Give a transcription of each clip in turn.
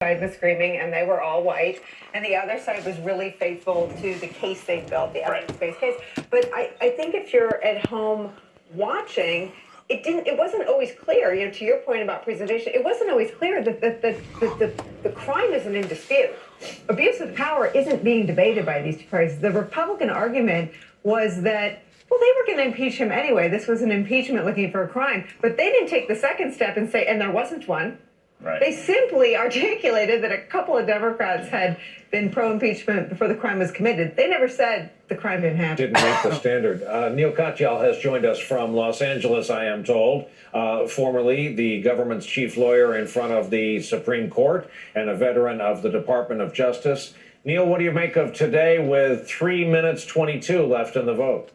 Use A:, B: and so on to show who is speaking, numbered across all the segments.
A: side was screaming, and they were all white, and the other side was really faithful to the case they built, the evidence-based case. But I think if you're at home watching, it wasn't always clear, to your point about presentation, it wasn't always clear that the crime isn't in dispute. Abuse of power isn't being debated by these two parties. The Republican argument was that, well, they were going to impeach him anyway. This was an impeachment looking for a crime. But they didn't take the second step and say, and there wasn't one.
B: Right.
A: They simply articulated that a couple of Democrats had been pro-impeachment before the crime was committed. They never said the crime didn't happen.
C: Didn't meet the standard. Neil Katyal has joined us from Los Angeles, I am told, formerly the government's chief lawyer in front of the Supreme Court and a veteran of the Department of Justice. Neil, what do you make of today with 3 minutes 22 left in the vote?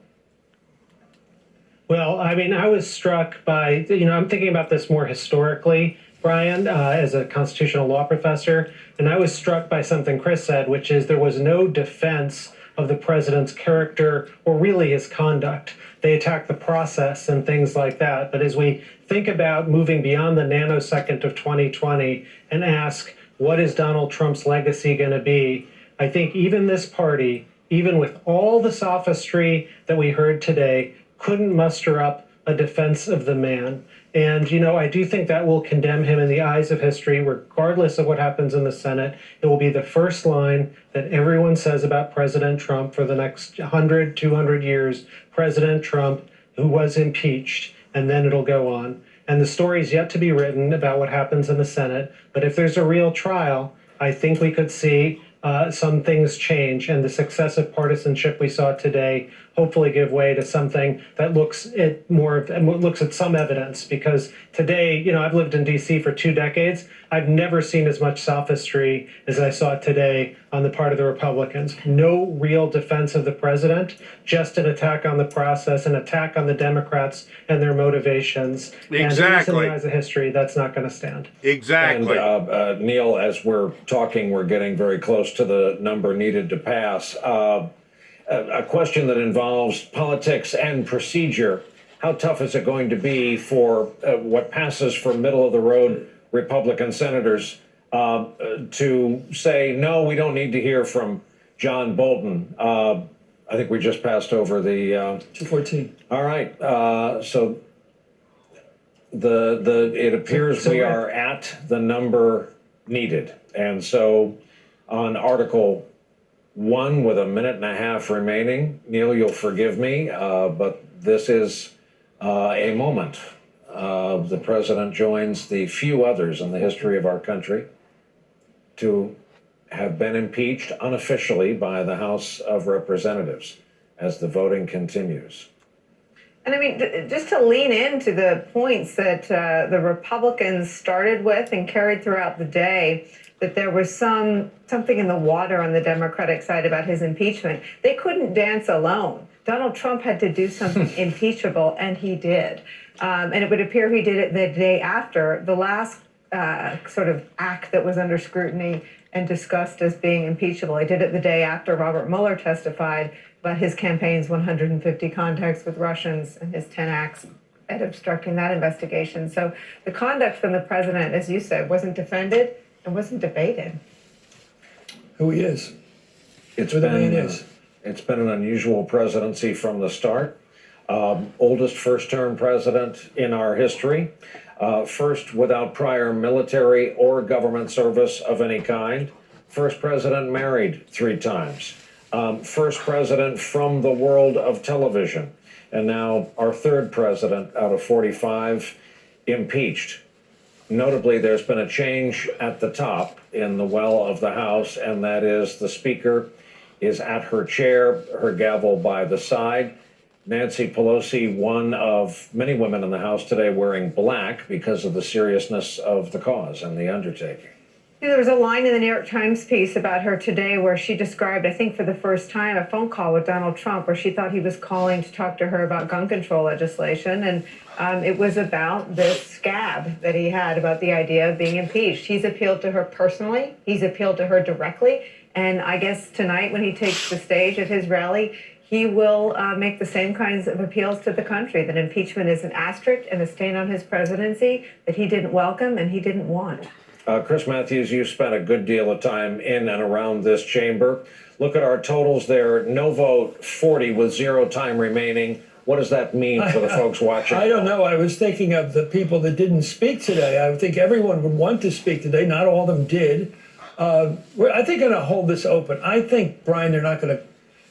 D: Well, I mean, I was struck by, I'm thinking about this more historically, Brian, as a constitutional law professor, and I was struck by something Chris said, which is there was no defense of the president's character or really his conduct. They attacked the process and things like that. But as we think about moving beyond the nanosecond of 2020 and ask, what is Donald Trump's legacy going to be? I think even this party, even with all the sophistry that we heard today, couldn't muster up a defense of the man. And, I do think that will condemn him in the eyes of history, regardless of what happens in the Senate. It will be the first line that everyone says about President Trump for the next 100, 200 years. President Trump, who was impeached, and then it'll go on. And the story's yet to be written about what happens in the Senate. But if there's a real trial, I think we could see some things change, and the successive partisanship we saw today hopefully give way to something that looks at some evidence. Because today, I've lived in D.C. for 2 decades. I've never seen as much sophistry as I saw today on the part of the Republicans. No real defense of the president, just an attack on the process, an attack on the Democrats and their motivations.
B: Exactly.
D: And in the eyes of history, that's not going to stand.
B: Exactly.
C: And Neil, as we're talking, we're getting very close to the number needed to pass. A question that involves politics and procedure. How tough is it going to be for what passes for middle-of-the-road Republican senators to say, no, we don't need to hear from John Bolton? I think we just passed over the
E: 214.
C: All right. So it appears we are at the number needed. And so on Article 1 with a minute and a half remaining, Neil, you'll forgive me, but this is a moment. The president joins the few others in the history of our country to have been impeached unofficially by the House of Representatives as the voting continues.
A: And I mean, just to lean into the points that the Republicans started with and carried throughout the day, that there was something in the water on the Democratic side about his impeachment. They couldn't dance alone. Donald Trump had to do something impeachable, and he did. And it would appear he did it the day after the last sort of act that was under scrutiny and discussed as being impeachable. He did it the day after Robert Mueller testified about his campaign's 150 contacts with Russians and his 10 acts at obstructing that investigation. So the conduct from the president, as you said, wasn't defended and wasn't debated.
E: Who he is.
C: It's been an unusual presidency from the start. Oldest first-term president in our history. First without prior military or government service of any kind. First president married 3 times. First president from the world of television. And now our 3rd president out of 45 impeached. Notably, there's been a change at the top in the well of the House, and that is the Speaker is at her chair, her gavel by the side. Nancy Pelosi, one of many women in the House today wearing black because of the seriousness of the cause and the undertaking.
A: There was a line in the New York Times piece about her today where she described, I think for the first time, a phone call with Donald Trump where she thought he was calling to talk to her about gun control legislation. And it was about this scab that he had about the idea of being impeached. He's appealed to her personally. He's appealed to her directly. And I guess tonight when he takes the stage at his rally, he will make the same kinds of appeals to the country, that impeachment is an asterisk and a stain on his presidency that he didn't welcome and he didn't want.
C: Chris Matthews, you spent a good deal of time in and around this chamber. Look at our totals there. No vote, 40 with 0 time remaining. What does that mean for the folks watching?
E: I don't know. I was thinking of the people that didn't speak today. I think everyone would want to speak today. Not all of them did. I think going to hold this open. I think, Brian, they're not going to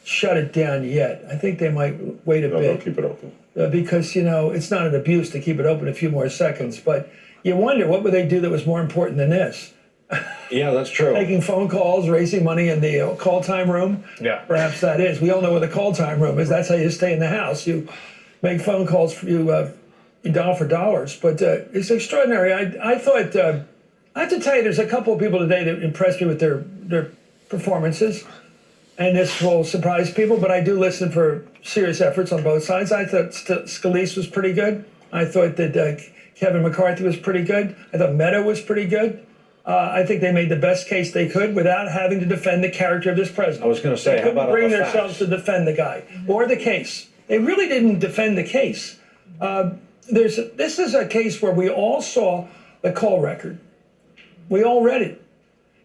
E: shut it down yet. I think they might wait a bit.
B: They'll keep it open.
E: Because, it's not an abuse to keep it open a few more seconds. But you wonder, what would they do that was more important than this?
C: Yeah, that's true.
E: Taking phone calls, raising money in the call time room.
C: Yeah.
E: Perhaps that is. We all know what the call time room is. That's how you stay in the house. You make phone calls, you dial for dollars. But it's extraordinary. I thought, I have to tell you, there's a couple of people today that impressed me with their performances. And this will surprise people, but I do listen for serious efforts on both sides. I thought Scalise was pretty good. I thought that Kevin McCarthy was pretty good. I thought Meadow was pretty good. I think they made the best case they could without having to defend the character of this president.
C: I was going to say,
E: They
C: how about
E: couldn't
C: on
E: bring
C: the
E: themselves
C: facts?
E: to defend the guy or the case. They really didn't defend the case. This is a case where we all saw the call record. We all read it.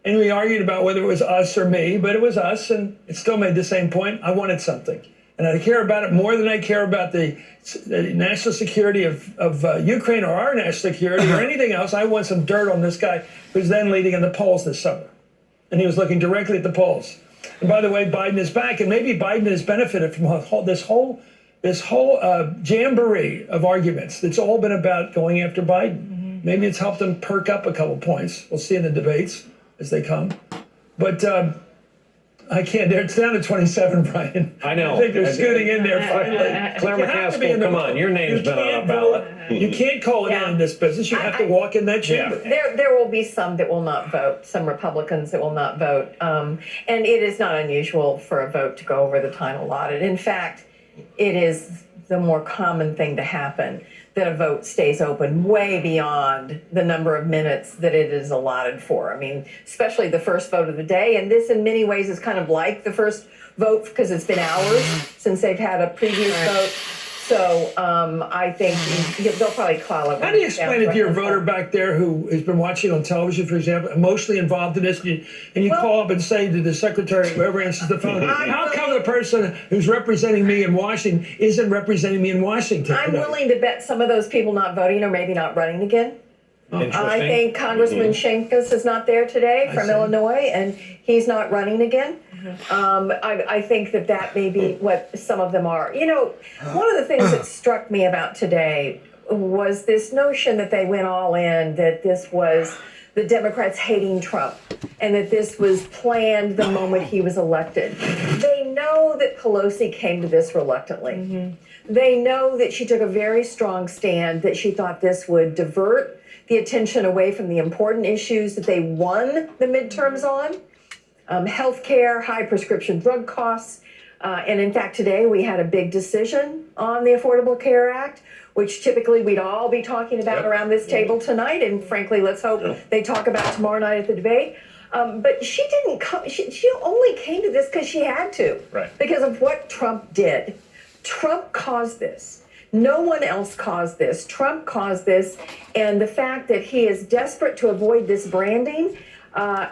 E: And we argued about whether it was us or me, but it was us, and it still made the same point. I wanted something. And I care about it more than I care about the national security of Ukraine or our national security or anything else. I want some dirt on this guy who's then leading in the polls this summer. And he was looking directly at the polls. And by the way, Biden is back, and maybe Biden has benefited from this whole jamboree of arguments that's all been about going after Biden. Maybe it's helped him perk up a couple points. We'll see in the debates as they come. But I can't. It's down to 27, Brian.
C: I know.
E: I think they're scooting in there finally.
C: Claire
E: You have to be in
C: McCaskill,
E: the
C: come
E: room.
C: on, your name's
E: You
C: been on
E: can't
C: a ballot.
E: You can't call it in this business. You have to walk in that chamber.
F: There will be some that will not vote, some Republicans that will not vote. And it is not unusual for a vote to go over the time allotted. In fact, it is the more common thing to happen, that a vote stays open way beyond the number of minutes that it is allotted for. I mean, especially the first vote of the day. And this in many ways is kind of like the first vote because it's been hours since they've had a previous vote. So I think they'll probably call it.
E: How do you explain it to your voter back there who has been watching on television, for example, emotionally involved in this, and you call up and say to the secretary, whoever answers the phone, how come the person who's representing me in Washington isn't representing me in Washington?
F: I'm willing to bet some of those people not voting or maybe not running again. I think Congressman Shinkus is not there today from Illinois, and he's not running again. I think that may be what some of them are. One of the things that struck me about today was this notion that they went all in, that this was the Democrats hating Trump, and that this was planned the moment he was elected. They know that Pelosi came to this reluctantly. They know that she took a very strong stand, that she thought this would divert the attention away from the important issues that they won the midterms on. Healthcare, high prescription drug costs. And in fact, today we had a big decision on the Affordable Care Act, which typically we'd all be talking about around this table tonight. And frankly, let's hope they talk about tomorrow night at the debate. But she didn't come, she only came to this because she had to.
C: Right.
F: Because of what Trump did. Trump caused this. No one else caused this. Trump caused this. And the fact that he is desperate to avoid this branding,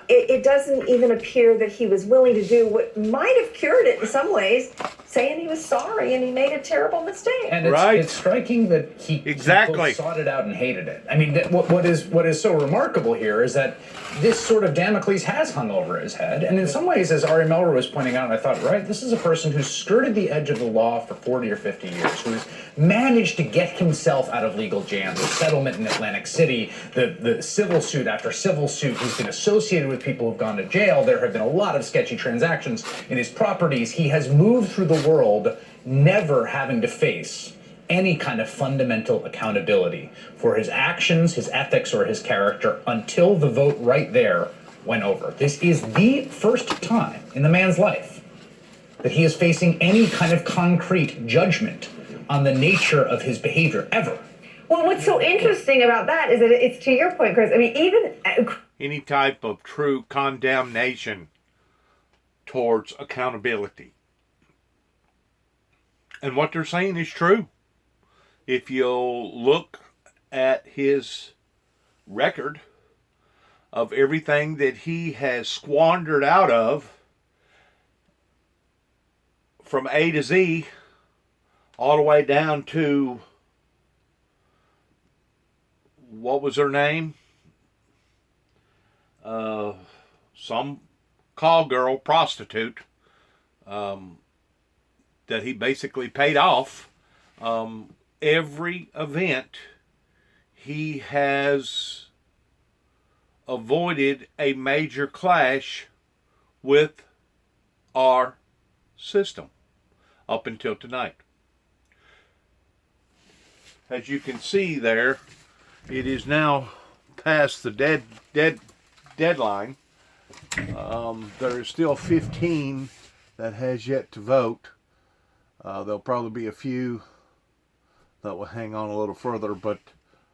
F: it doesn't even appear that he was willing to do what might have cured it in some ways, saying he was sorry and he made a terrible mistake.
G: And it's striking that he both sought it out and hated it. I mean, what is so remarkable here is that this sort of Damocles has hung over his head. And in some ways, as Ari Melber was pointing out, I thought, right, this is a person who's skirted the edge of the law for 40 or 50 years, who's managed to get himself out of legal jams, the settlement in Atlantic City, the civil suit after civil suit. He's been associated with people who've gone to jail. There have been a lot of sketchy transactions in his properties. He has moved through the world never having to face any kind of fundamental accountability for his actions, his ethics, or his character until the vote right there went over. This is the first time in the man's life that he is facing any kind of concrete judgment on the nature of his behavior ever.
A: Well, what's so interesting about that is that it's to your point, Chris. I mean, even
H: any type of true condemnation towards accountability. And what they're saying is true. If you'll look at his record, of everything that he has squandered out of from A to Z, all the way down to, what was her name? Some call girl, prostitute, that he basically paid off. Every event, he has avoided a major clash with our system up until tonight. As you can see there, it is now past the deadline. There are still 15 that has yet to vote. There'll probably be a few that will hang on a little further, but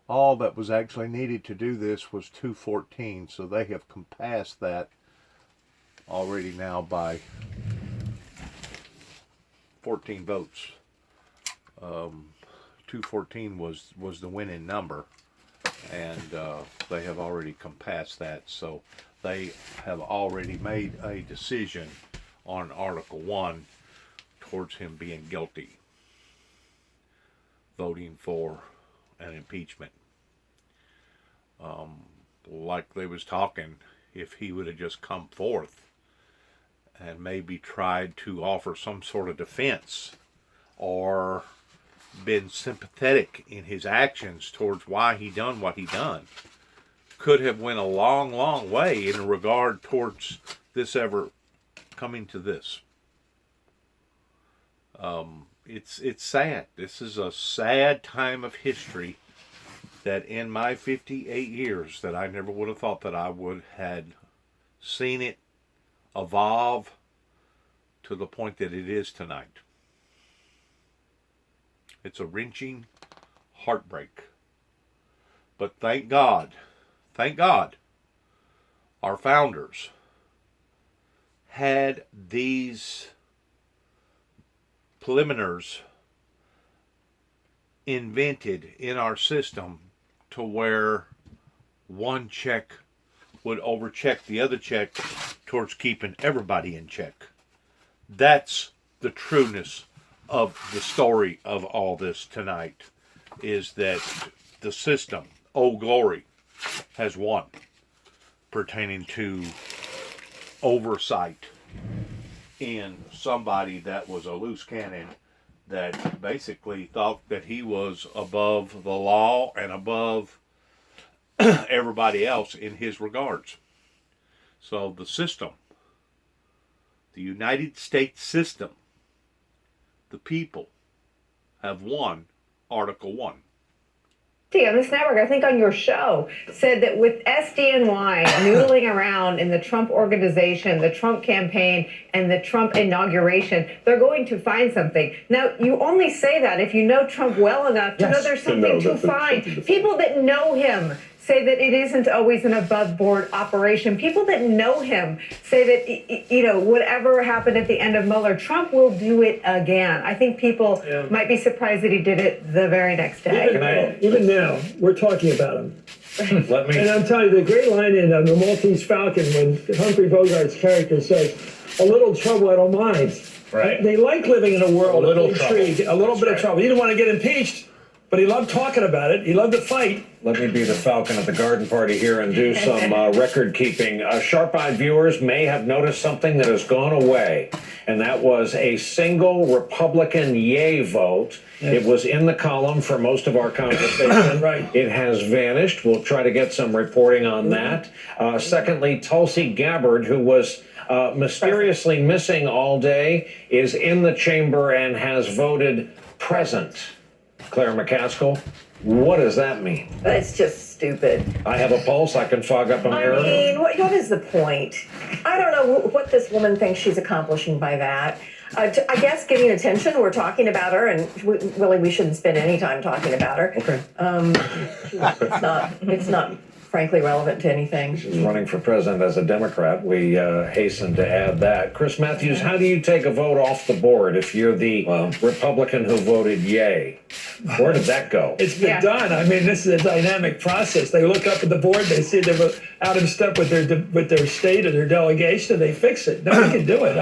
H: all that was actually needed to do this was 214, so they have compassed that already now by 14 votes. 214 was the winning number, and they have already compassed that, so they have already made a decision on Article 1 towards him being guilty, voting for an impeachment. Like they was talking, if he would have just come forth and maybe tried to offer some sort of defense or been sympathetic in his actions towards why he done what he done, could have went a long, long way in regard towards this ever coming to this. It's sad. This is a sad time of history that in my 58 years that I never would have thought that I would had seen it evolve to the point that it is tonight. It's a wrenching heartbreak. But thank God, our founders had these preliminaries invented in our system to where one check would overcheck the other check towards keeping everybody in check. That's the trueness of the story of all this tonight, is that the system, Old Glory, has won pertaining to oversight in somebody that was a loose cannon that basically thought that he was above the law and above everybody else in his regards. So the system, the United States system, the people have won Article 1.
A: On this network, I think on your show, said that with SDNY noodling around in the Trump organization, the Trump campaign, and the Trump inauguration, they're going to find something. Now, you only say that if you know Trump well enough to know there's something to find. People that know him say that it isn't always an above-board operation. People that know him say that, whatever happened at the end of Mueller, Trump will do it again. I think people might be surprised that he did it the very next day.
E: Even now, we're talking about him. And I'm telling you, the great line in The Maltese Falcon when Humphrey Bogart's character says, "A little trouble I don't mind."
G: Right.
E: They like living in a world of
G: intrigue,
E: a little bit of trouble. He didn't want to get impeached, but he loved talking about it. He loved to fight.
C: Let me be the Falcon at the garden party here and do some record keeping. Sharp-eyed viewers may have noticed something that has gone away, and that was a single Republican yay vote. It was in the column for most of our conversation.
E: Right.
C: It has vanished. We'll try to get some reporting on that. Secondly, Tulsi Gabbard, who was mysteriously missing all day, is in the chamber and has voted present. Claire McCaskill, what does that mean?
F: It's just stupid.
C: I have a pulse. I can fog up a mirror.
F: I mean, what is the point? I don't know what this woman thinks she's accomplishing by that. I guess getting attention. We're talking about her, and we shouldn't spend any time talking about her.
C: Okay.
F: It's not frankly relevant to anything.
C: She's running for president as a Democrat. We hasten to add that. Chris Matthews, how do you take a vote off the board if you're the Republican who voted yay? Where did that go?
E: It's been done. I mean, this is a dynamic process. They look up at the board, they see they were out of step with their state or their delegation, and they fix it. Nobody can do it.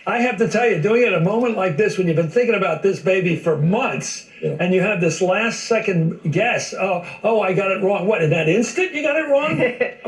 E: I have to tell you, doing it at a moment like this, when you've been thinking about this baby for months, and you have this last second guess, oh, I got it wrong. What, in that instant you got it wrong?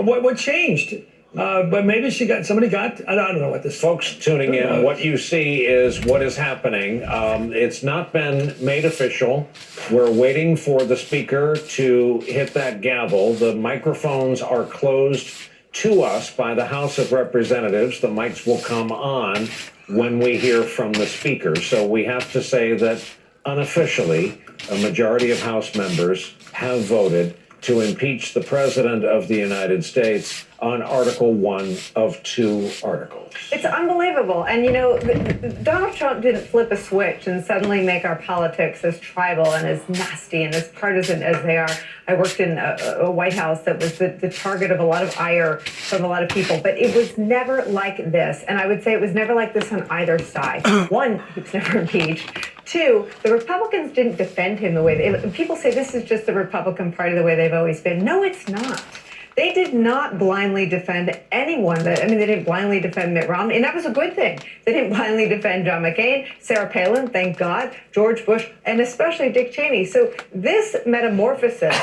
E: What changed? But maybe somebody got, I don't know what this.
C: Folks tuning in, what you see is what is happening. It's not been made official. We're waiting for the speaker to hit that gavel. The microphones are closed to us by the House of Representatives. The mics will come on when we hear from the speaker. So we have to say that unofficially, a majority of House members have voted to impeach the President of the United States on Article 1 of 2 articles.
A: It's unbelievable. And, you know, Donald Trump didn't flip a switch and suddenly make our politics as tribal and as nasty and as partisan as they are. I worked in a White House that was the target of a lot of ire from a lot of people, but it was never like this. And I would say it was never like this on either side. One, he was never impeached. Two, the Republicans didn't defend him the way people say this is just the Republican Party the way they've always been. No, it's not. They did not blindly defend anyone. They didn't blindly defend Mitt Romney, and that was a good thing. They didn't blindly defend John McCain, Sarah Palin, thank God, George Bush, and especially Dick Cheney. So this metamorphosis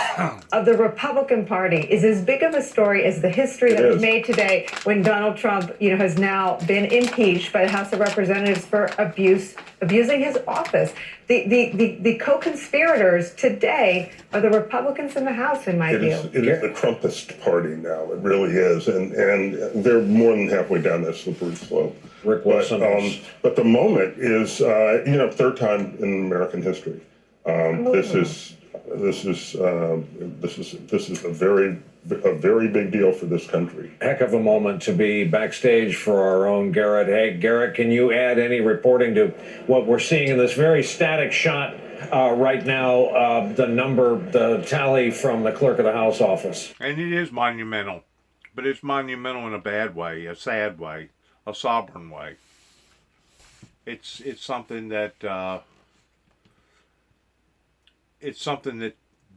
A: of the Republican Party is as big of a story as the history that was made today when Donald Trump, has now been impeached by the House of Representatives for abusing his office. The co-conspirators today are the Republicans in the House, in my view.
B: It is the Trumpist party now. It really is, and they're more than halfway down that slippery slope.
C: Rick Wilson.
B: But the moment is, third time in American history. This is a very big deal for this country.
C: Heck of a moment to be backstage for our own Garrett. Hey, Garrett, can you add any reporting to what we're seeing in this very static shot right now, the tally from the clerk of the House office?
H: And it is monumental, but it's monumental in a bad way, a sad way, a sovereign way. It's something that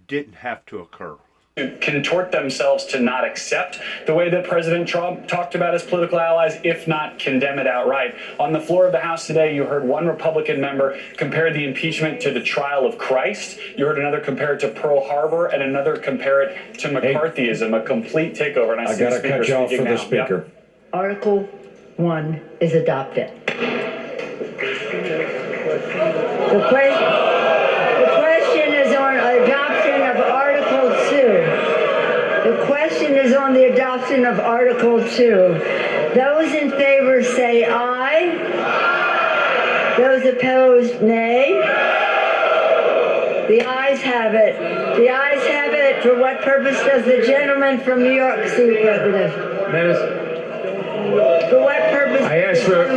H: didn't have to occur.
I: Contort themselves to not accept the way that President Trump talked about his political allies, if not condemn it outright. On the floor of the House today, you heard one Republican member compare the impeachment to the trial of Christ. You heard another compare it to Pearl Harbor, and another compare it to McCarthyism, a complete takeover. And I see
C: gotta cut you off for the speaker.
I: Yep.
J: Article 1 is adopted. The question is on adoption of Article 2. The question is on the adoption of Article 2. Those in favor say aye. Those opposed, nay. The ayes have it. The ayes have it. For what purpose does the gentleman from New York seek recognition? For what purpose?
K: I asked for.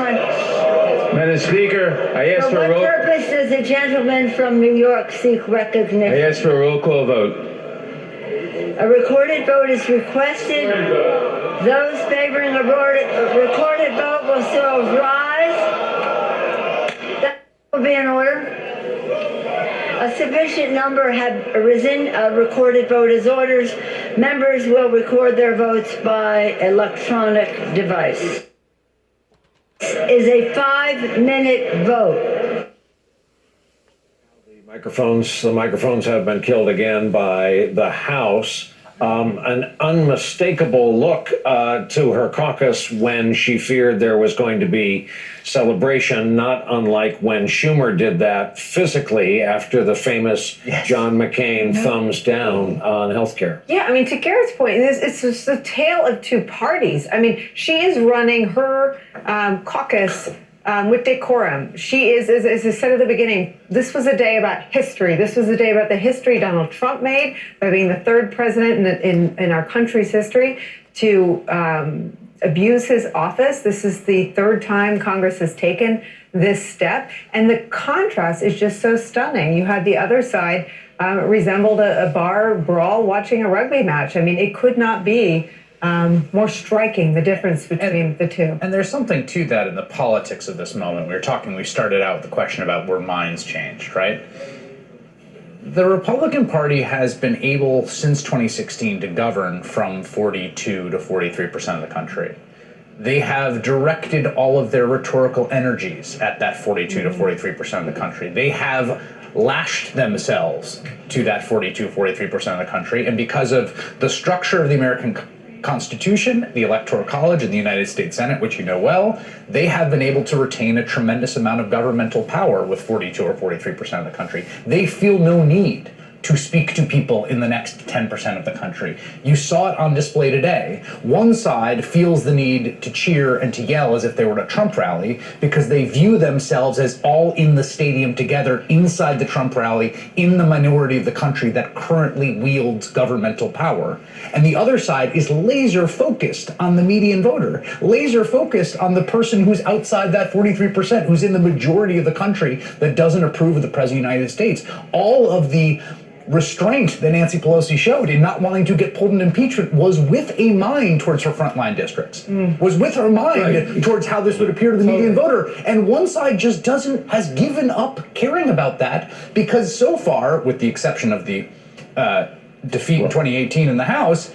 K: Madam Speaker, I asked for a roll.
J: For what purpose does the gentleman from New York seek recognition?
K: I asked for a roll call vote.
J: A recorded vote is requested. Those favoring a recorded vote will still rise. That will be in order. A sufficient number have arisen. A recorded vote is ordered. Members will record their votes by electronic device. Is a 5-minute vote.
C: The microphones have been killed again by the House. An unmistakable look to her caucus when she feared there was going to be celebration, not unlike when Schumer did that physically after the famous John McCain thumbs down on healthcare.
A: Yeah, I mean, to Garrett's point, it's just a tale of two parties. I mean, she is running her caucus with decorum. She is, as I said at the beginning, this was a day about history. This was a day about the history Donald Trump made by being the third president in our country's history to abuse his office. This is the third time Congress has taken this step. And the contrast is just so stunning. You had the other side resembled a bar brawl watching a rugby match. I mean, it could not be more striking, the difference between the two.
G: And there's something to that in the politics of this moment. We started out with the question about were minds changed, right? The Republican Party has been able since 2016 to govern from 42 to 43% of the country. They have directed all of their rhetorical energies at that 42 to 43% of the country. They have lashed themselves to that 42, 43% of the country. And because of the structure of the American Constitution, the Electoral College, and the United States Senate, which you know well, they have been able to retain a tremendous amount of governmental power with 42 or 43% of the country. They feel no need to speak to people in the next 10% of the country. You saw it on display today. One side feels the need to cheer and to yell as if they were at a Trump rally because they view themselves as all in the stadium together inside the Trump rally in the minority of the country that currently wields governmental power. And the other side is laser focused on the median voter, laser focused on the person who's outside that 43%, who's in the majority of the country that doesn't approve of the President of the United States. All of the restraint that Nancy Pelosi showed in not wanting to get pulled in impeachment was with a mind towards her frontline districts, was with her mind towards how this would appear to the median voter. And one side just has given up caring about that because so far, with the exception of the defeat in 2018 in the House,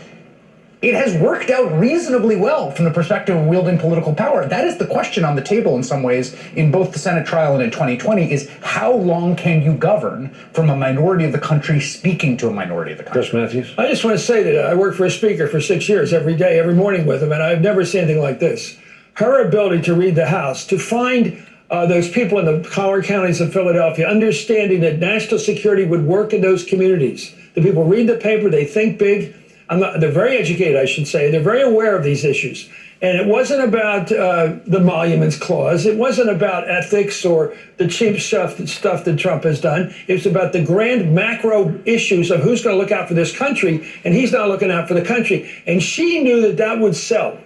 G: it has worked out reasonably well from the perspective of wielding political power. That is the question on the table in some ways in both the Senate trial and in 2020 is how long can you govern from a minority of the country speaking to a minority of the country?
C: Chris Matthews?
E: I just want to say that I worked for a speaker for 6 years, every day, every morning with him, and I've never seen anything like this. Her ability to read the House, to find those people in the collar counties of Philadelphia, understanding that national security would work in those communities. The people read the paper, they think big. They're very educated, I should say. They're very aware of these issues. And it wasn't about the Emoluments Clause. It wasn't about ethics or the cheap stuff that Trump has done. It's about the grand macro issues of who's going to look out for this country, and he's not looking out for the country. And she knew that that would sell.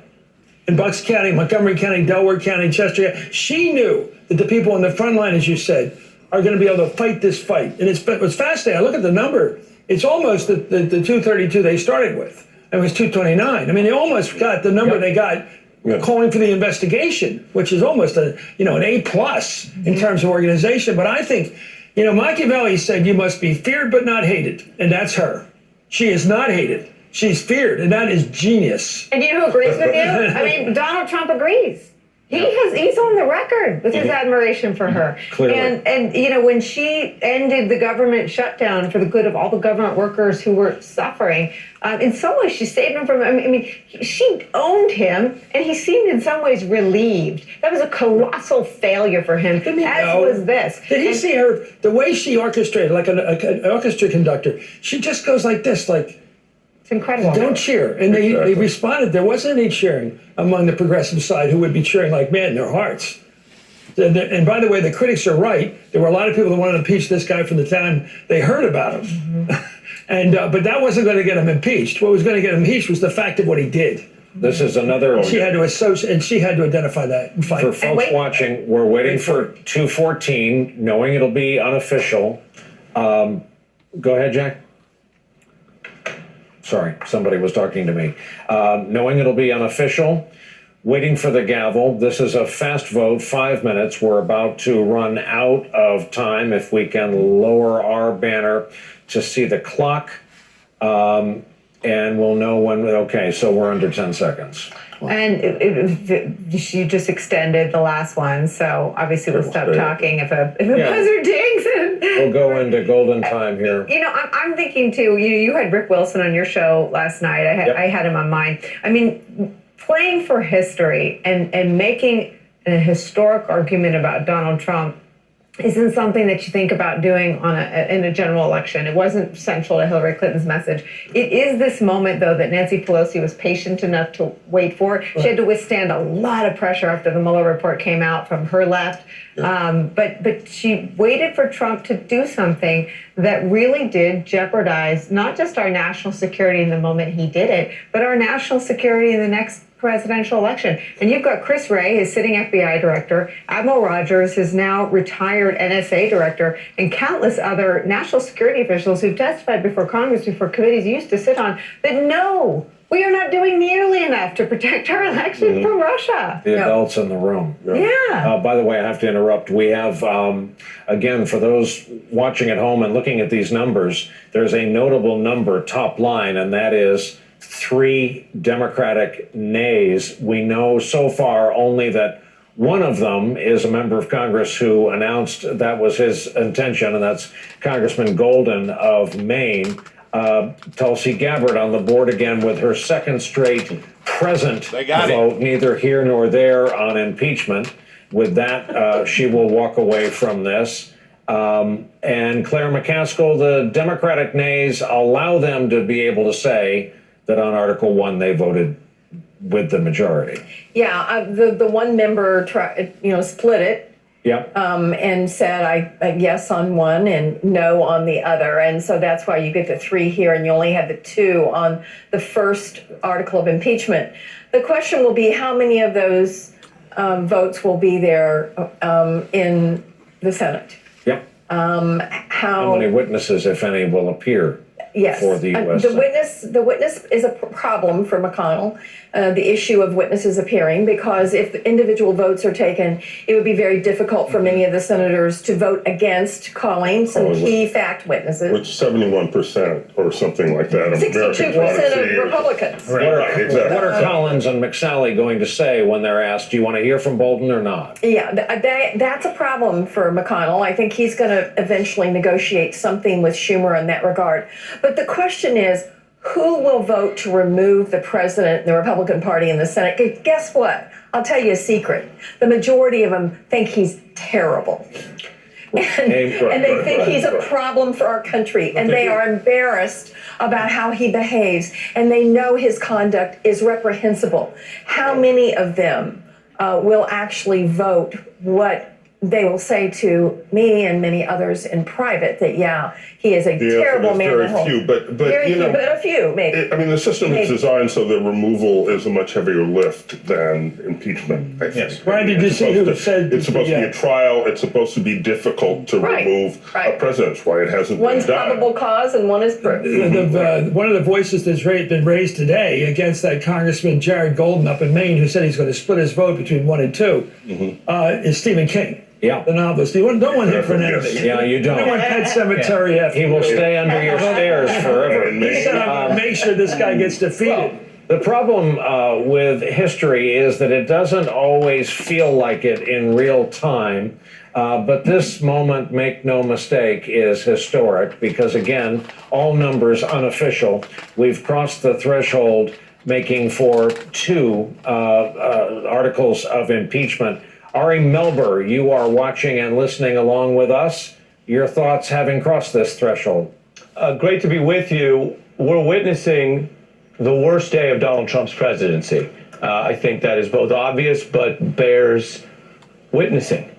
E: In Bucks County, Montgomery County, Delaware County, Chester, she knew that the people on the front line, as you said, are going to be able to fight this fight. And it's fascinating. I look at the number. It's almost the 232 they started with. It was 229. I mean, they almost got the number they got calling for the investigation, which is almost an A plus in terms of organization. But I think, Machiavelli said you must be feared but not hated, and that's her. She is not hated. She's feared, and that is genius.
A: And you know who agrees with you? I mean, Donald Trump agrees. He's on the record with his admiration for her.
C: Clearly.
A: And when she ended the government shutdown for the good of all the government workers who were suffering, in some ways she saved him from, she owned him and he seemed in some ways relieved. That was a colossal failure for him, was this.
E: Did he see her, the way she orchestrated, like an orchestra conductor, she just goes like this, like,
A: incredible.
E: Don't cheer. And they responded. There wasn't any cheering among the progressive side who would be cheering like mad in their hearts. And by the way, the critics are right. There were a lot of people that wanted to impeach this guy from the time they heard about him. But that wasn't going to get him impeached. What was going to get him impeached was the fact of what he did.
C: This is another.
E: She had to associate, and she had to identify that. And fight.
C: For folks watching, we're waiting for 214, knowing it'll be unofficial. Go ahead, Jack. Sorry, somebody was talking to me. Knowing it'll be unofficial, waiting for the gavel. This is a fast vote, 5 minutes. We're about to run out of time. If we can lower our banner to see the clock, and we'll know when. Okay, so we're under 10 seconds.
A: And she just extended the last one, so obviously we'll stop talking if a buzzer dings.
C: We'll go into golden time here.
A: I'm thinking too. You had Rick Wilson on your show last night. I had him on mine. I mean, playing for history and making a historic argument about Donald Trump isn't something that you think about doing in a general election. It wasn't central to Hillary Clinton's message. It is this moment, though, that Nancy Pelosi was patient enough to wait for. Right. She had to withstand a lot of pressure after the Mueller report came out from her left. Yeah. But she waited for Trump to do something that really did jeopardize not just our national security in the moment he did it, but our national security in the next presidential election. And you've got Chris Wray, his sitting FBI director, Admiral Rogers, his now retired NSA director, and countless other national security officials who've testified before Congress, before committees you used to sit on, that no, we are not doing nearly enough to protect our election from Russia.
C: The adults in the room.
A: Yeah.
C: By the way, I have to interrupt. We have, again, for those watching at home and looking at these numbers, there's a notable number top line, and that is 3 Democratic nays. We know so far only that one of them is a member of Congress who announced that was his intention, and that's Congressman Golden of Maine. Tulsi Gabbard on the board again with her second straight present vote, neither here nor there on impeachment. With that, she will walk away from this. And Claire McCaskill, the Democratic nays allow them to be able to say that on Article 1 they voted with the majority.
F: Yeah, the one member split it.
C: Yep.
F: And said I yes on one and no on the other, and so that's why you get the 3 here, and you only have the 2 on the first article of impeachment. The question will be how many of those votes will be there in the Senate.
C: Yep.
F: How
C: many witnesses, if any, will appear?
F: Yes,
C: for the U.S.
F: The witness is a problem for McConnell. The issue of witnesses appearing, because if the individual votes are taken, it would be very difficult for many of the senators to vote against calling some key fact witnesses.
B: Which 71% or something like that.
F: 62% of Republicans.
B: Right, exactly.
C: What are Collins and McSally going to say when they're asked, do you want to hear from Bolton or not?
F: Yeah, that's a problem for McConnell. I think he's going to eventually negotiate something with Schumer in that regard. But the question is, who will vote to remove the president, the Republican Party in the Senate? Guess what? I'll tell you a secret. The majority of them think he's terrible. And they think he's a problem for our country. And they are embarrassed about how he behaves. And they know his conduct is reprehensible. How many of them will actually vote what they will say to me and many others in private that, yeah, he is a terrible man at home.
B: Very few, but
F: a few, maybe.
B: I mean, the system is designed so that removal is a much heavier lift than impeachment, I think.
E: Yes. Brian, did you see who said
B: it's supposed to be a trial, it's supposed to be difficult to remove a president. That's why it hasn't
F: One's
B: been done.
F: probable cause and one is proof.
E: One of the voices that's been raised today against that Congressman Jared Golden up in Maine, who said he's going to split his vote between 1 and 2, is Stephen King.
C: Yeah.
E: The novelist. You don't want him for an enemy.
C: Yeah, you don't.
E: You don't want Pet Cemetery after.
C: He will stay under your stairs forever.
E: He said, I'm going to make sure this guy gets defeated.
C: The problem with history is that it doesn't always feel like it in real time. But this moment, make no mistake, is historic because, again, all numbers unofficial. We've crossed the threshold, making for 2 articles of impeachment. Ari Melber, you are watching and listening along with us. Your thoughts having crossed this threshold?
L: Great to be with you. We're witnessing the worst day of Donald Trump's presidency. I think that is both obvious but bears witnessing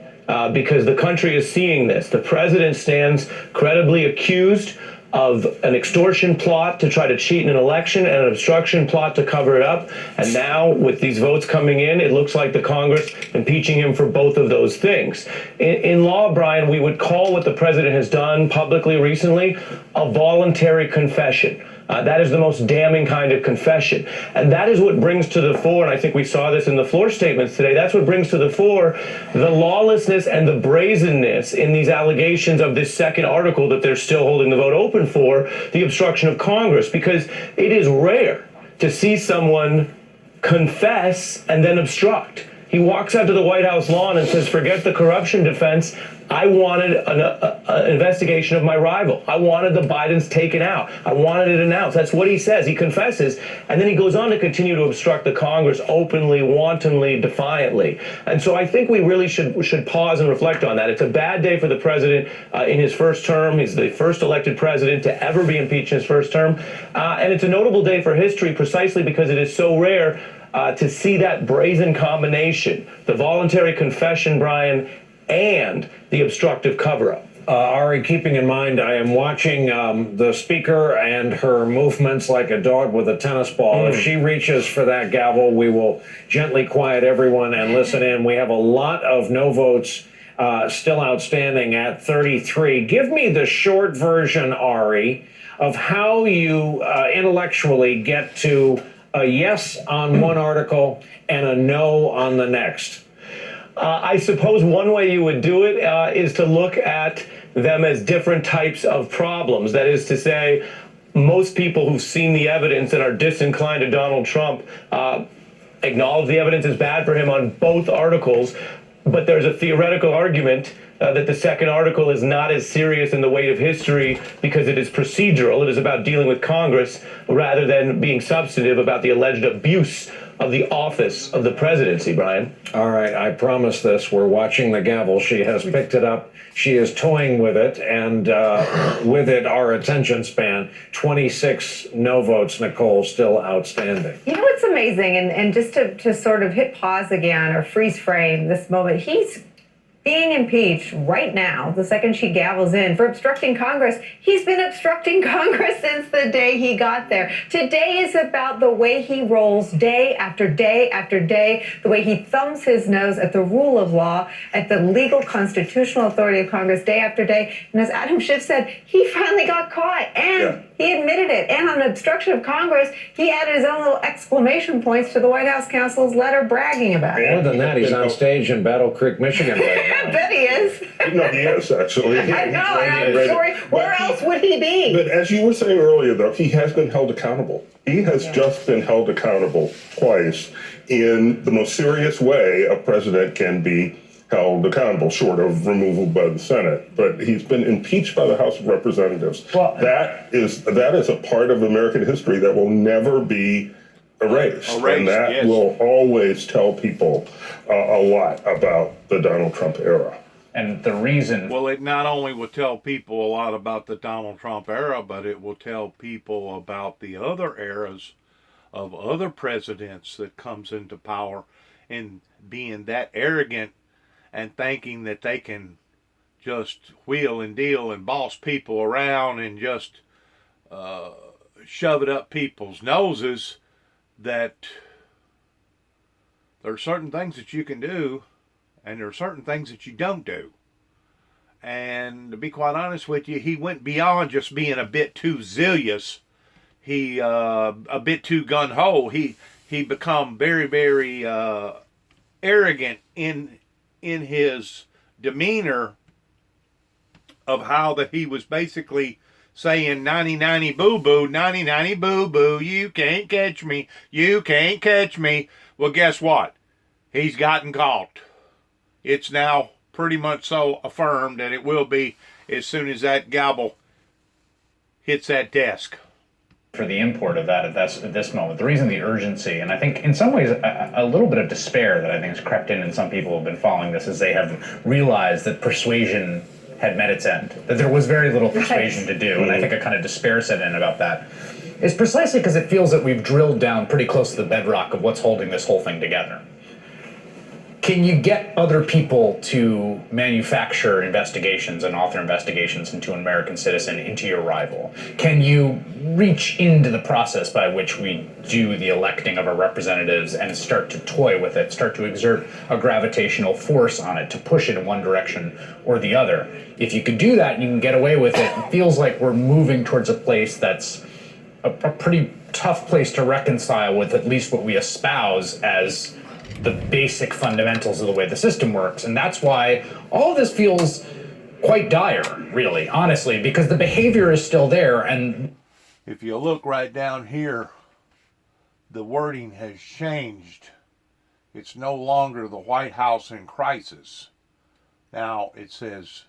L: because the country is seeing this. The president stands credibly accused of an extortion plot to try to cheat in an election and an obstruction plot to cover it up. And now, with these votes coming in, it looks like the Congress impeaching him for both of those things. In law, Brian, we would call what the president has done publicly recently a voluntary confession. That is the most damning kind of confession. And that is what brings to the fore, and I think we saw this in the floor statements today, that's what brings to the fore the lawlessness and the brazenness in these allegations of this second article that they're still holding the vote open for, the obstruction of Congress, because it is rare to see someone confess and then obstruct. He walks out to the White House lawn and says, forget the corruption defense. I wanted an investigation of my rival. I wanted the Bidens taken out. I wanted it announced. That's what he says. He confesses. And then he goes on to continue to obstruct the Congress openly, wantonly, defiantly. And so I think we really should pause and reflect on that. It's a bad day for the president in his first term. He's the first elected president to ever be impeached in his first term. And it's a notable day for history precisely because it is so rare to see that brazen combination, the voluntary confession, Brian, and the obstructive cover-up.
C: Ari, keeping in mind, I am watching the speaker and her movements like a dog with a tennis ball. If she reaches for that gavel, we will gently quiet everyone and listen in. We have a lot of no votes still outstanding at 33. Give me the short version, Ari, of how you intellectually get to a yes on one article and a no on the next.
L: I suppose one way you would do it is to look at them as different types of problems. That is to say, most people who've seen the evidence and are disinclined to Donald Trump acknowledge the evidence is bad for him on both articles. But there's a theoretical argument that the second article is not as serious in the weight of history because it is procedural. It is about dealing with Congress rather than being substantive about the alleged abuse of the office of the presidency, Brian.
C: All right, I promise this. We're watching the gavel. She has picked it up. She is toying with it, and with it, our attention span. 26 no votes, Nicole, still outstanding.
A: You know what's amazing, and just to sort of hit pause again or freeze frame this moment, he's being impeached right now, the second she gavels in, for obstructing Congress. He's been obstructing Congress since the day he got there. Today is about the way he rolls day after day after day, the way he thumbs his nose at the rule of law, at the legal constitutional authority of Congress day after day. And as Adam Schiff said, he finally got caught, and he admitted it. And on obstruction of Congress, he added his own little exclamation points to the White House counsel's letter bragging about it.
C: More than that, he's on stage in Battle Creek, Michigan right now.
A: I bet he is.
B: No, he is, actually.
A: I know, and I'm sorry. Where else would he be?
B: But as you were saying earlier, though, he has been held accountable. He has just been held accountable twice in the most serious way a president can be held accountable, short of removal by the Senate. But he's been impeached by the House of Representatives. Well, that is a part of American history that will never be erased, and that will always tell people a lot about the Donald Trump era.
G: And the reason...
H: Well, it not only will tell people a lot about the Donald Trump era, but it will tell people about the other eras of other presidents that comes into power, and being that arrogant and thinking that they can just wheel and deal and boss people around and just shove it up people's noses, that there are certain things that you can do and there are certain things that you don't do. And to be quite honest with you, he went beyond just being a bit too zealous. He a bit too gung-ho. He become very, very arrogant in his demeanor of how that he was basically saying 90-90 boo-boo, 90-90 boo-boo, you can't catch me, you can't catch me. Well, guess what? He's gotten caught. It's now pretty much so affirmed, and it will be as soon as that gavel hits that desk.
G: For the import of that at this moment, the reason the urgency, and I think in some ways a little bit of despair that I think has crept in some people who have been following this, as they have realized that persuasion had met its end, that there was very little persuasion to do, and I think a kind of despair set in about that, is precisely because it feels that we've drilled down pretty close to the bedrock of what's holding this whole thing together. Can you get other people to manufacture investigations and author investigations into an American citizen, into your rival? Can you reach into the process by which we do the electing of our representatives and start to toy with it, start to exert a gravitational force on it to push it in one direction or the other? If you could do that and you can get away with it, it feels like we're moving towards a place that's a pretty tough place to reconcile with at least what we espouse as the basic fundamentals of the way the system works. And that's why all of this feels quite dire, really, honestly, because the behavior is still there. And
H: if you look right down here, the wording has changed. It's no longer the White House in crisis. Now it says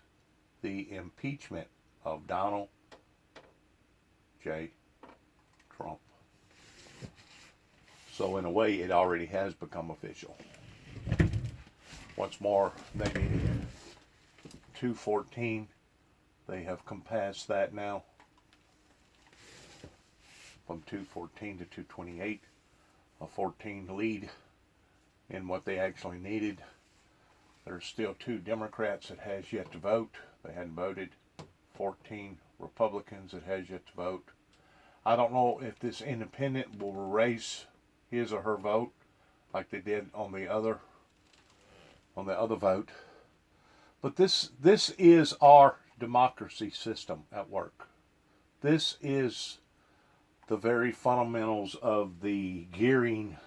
H: the impeachment of Donald J. Trump. So in a way, it already has become official. What's more, they needed 214. They have compassed that now from 214 to 228. A 14 lead in what they actually needed. There's still 2 Democrats that has yet to vote. They hadn't voted. 14 Republicans that has yet to vote. I don't know if this independent will raise his or her vote like they did on the other vote. But this is our democracy system at work. This is the very fundamentals of the gearing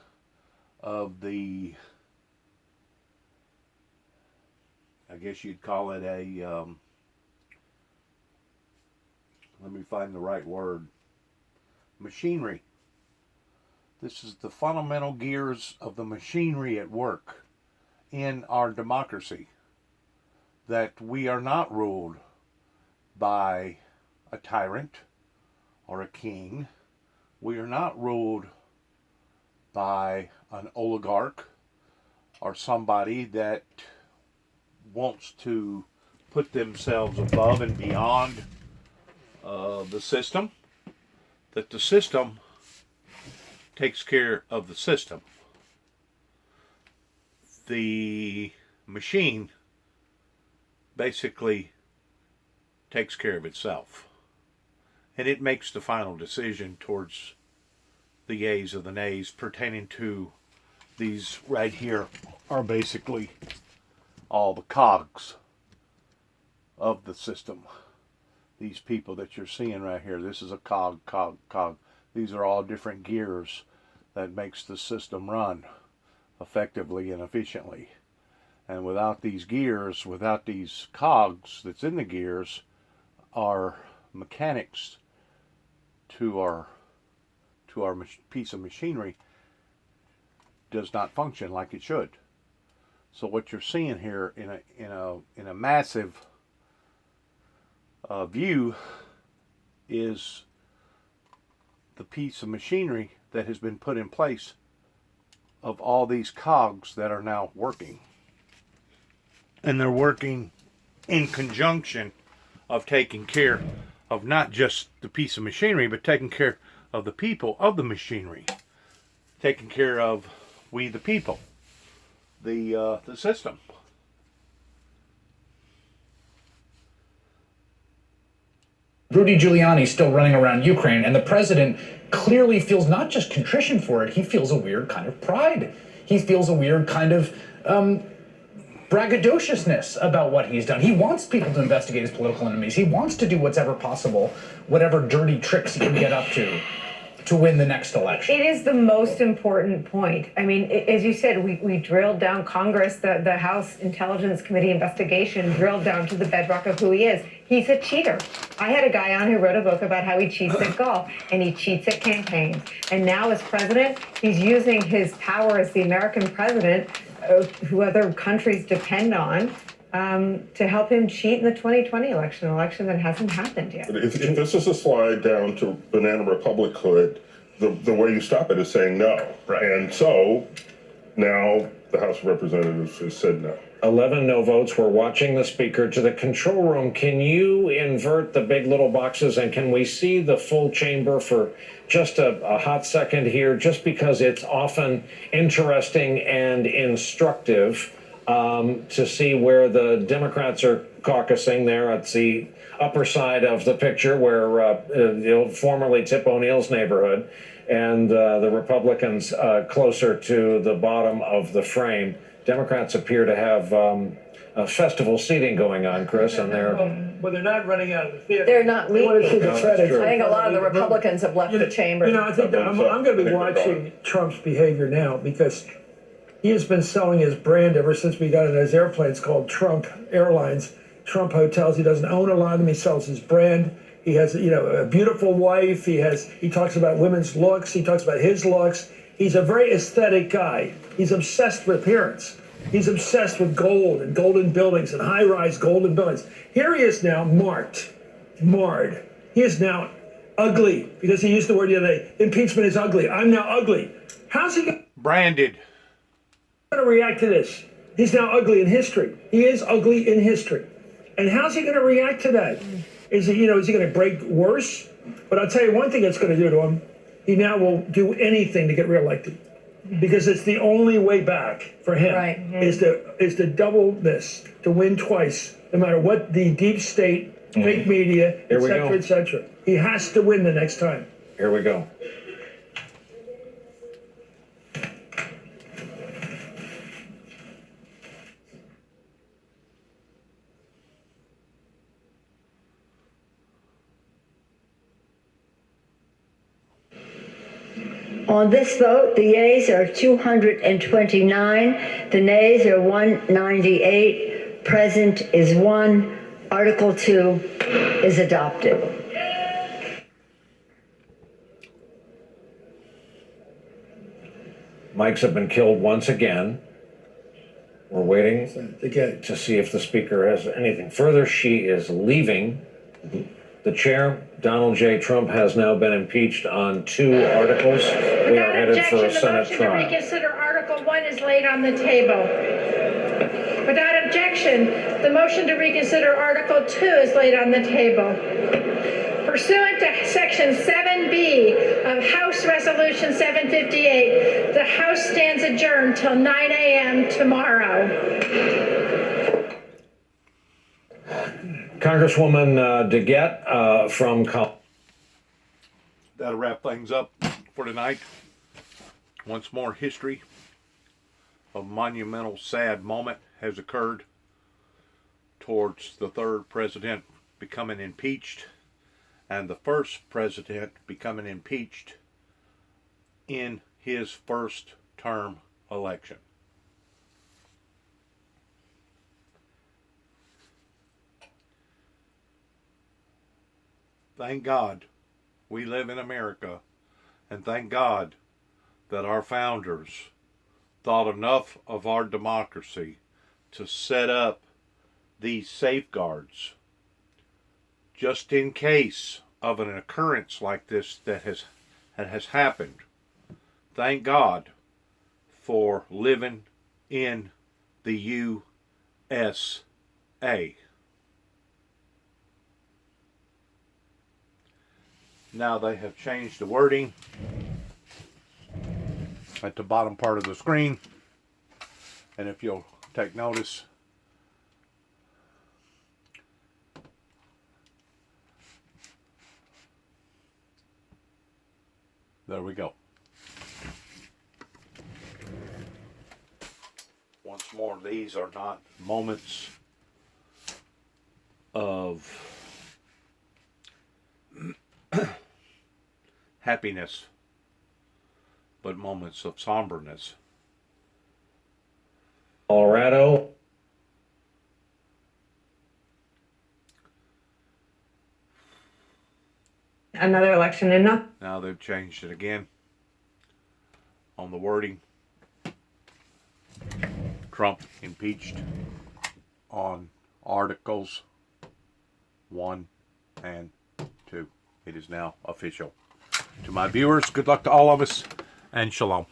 H: of the, I guess you'd call it a, let me find the right word, machinery. This is the fundamental gears of the machinery at work in our democracy. That we are not ruled by a tyrant or a king. We are not ruled by an oligarch or somebody that wants to put themselves above and beyond the system. That the system takes care of the system. The machine basically takes care of itself. And it makes the final decision towards the yeas or the nays pertaining to these right here are basically all the cogs of the system. These people that you're seeing right here, this is a cog. These are all different gears that makes the system run effectively and efficiently. And without these gears, without these cogs that's in the gears, our mechanics to our piece of machinery does not function like it should. So what you're seeing here in a massive view is the piece of machinery that has been put in place of all these cogs that are now working. And they're working in conjunction of taking care of not just the piece of machinery, but taking care of the people of the machinery. Taking care of we the people. The system.
G: Rudy Giuliani still running around Ukraine, and the president clearly feels not just contrition for it, he feels a weird kind of pride. He feels a weird kind of braggadociousness about what he's done. He wants people to investigate his political enemies. He wants to do whatever possible, whatever dirty tricks he can get up to win the next election.
A: It is the most important point. I mean, as you said, we drilled down Congress, the House Intelligence Committee investigation drilled down to the bedrock of who he is. He's a cheater. I had a guy on who wrote a book about how he cheats at golf and he cheats at campaigns. And now as president, he's using his power as the American president, who other countries depend on, to help him cheat in the 2020 election that hasn't happened yet.
B: If this is a slide down to banana republichood, the way you stop it is saying no.
C: Right.
B: And so now the House of Representatives has said no.
C: 11 no votes. We're watching the speaker to the control room. Can you invert the big little boxes and can we see the full chamber for just a hot second here, just because it's often interesting and instructive to see where the Democrats are caucusing there at the upper side of the picture where formerly Tip O'Neill's neighborhood, and the Republicans closer to the bottom of the frame. Democrats appear to have a festival seating going on, Chris, and they're...
E: Well, they're not running out of the theater.
F: They're not
E: They want to see
F: leaving.
E: the credits.
F: I think a lot of the Republicans have left the chamber.
E: You know, I think that I'm going to be watching Trump's behavior now because he has been selling his brand ever since we got in those airplanes called Trump Airlines, Trump Hotels. He doesn't own a lot of them. He sells his brand. He has, a beautiful wife. He talks about women's looks. He talks about his looks. He's a very aesthetic guy. He's obsessed with appearance. He's obsessed with gold and golden buildings and high-rise golden buildings. Here he is now marred. He is now ugly because he used the word the other day. Impeachment is ugly. I'm now ugly. How's he going
H: Branded.
E: to react to this? He's now ugly in history. He is ugly in history. And how's he going to react to that? Is he going to break worse? But I'll tell you one thing that's going to do to him. He now will do anything to get reelected. because it's the only way back for him.
F: Right.
E: Is to double this, to win twice, no matter what the deep state, fake media,
C: Here we
E: etc.,
C: go.
E: etc. He has to win the next time.
C: Here we go.
J: On this vote, the yeas are 229, the nays are 198, present is 1. Article 2 is adopted.
C: Mics have been killed once again. We're waiting
E: Again.
C: to see if the speaker has anything further. She is leaving. The chair, Donald J. Trump, has now been impeached on 2 articles. We are headed for a Senate
M: The motion to
C: trial.
M: reconsider Article 1 is laid on the table. Without objection, the motion to reconsider Article 2 is laid on the table. Pursuant to Section 7B of House Resolution 758, the House stands adjourned till 9 a.m. tomorrow.
C: Congresswoman DeGette from
H: That'll wrap things up for tonight. Once more, history of monumental, sad moment has occurred towards the third president becoming impeached and the first president becoming impeached in his first term election. Thank God we live in America, and thank God that our founders thought enough of our democracy to set up these safeguards just in case of an occurrence like this that has happened. Thank God for living in the USA. Now they have changed the wording at the bottom part of the screen, and if you'll take notice, there we go. Once more, these are not moments of happiness, but moments of somberness.
C: Colorado.
A: Another election and nothing.
H: Now they've changed it again on the wording. Trump impeached on Articles 1 and 2. It is now official. To my viewers, good luck to all of us, and shalom.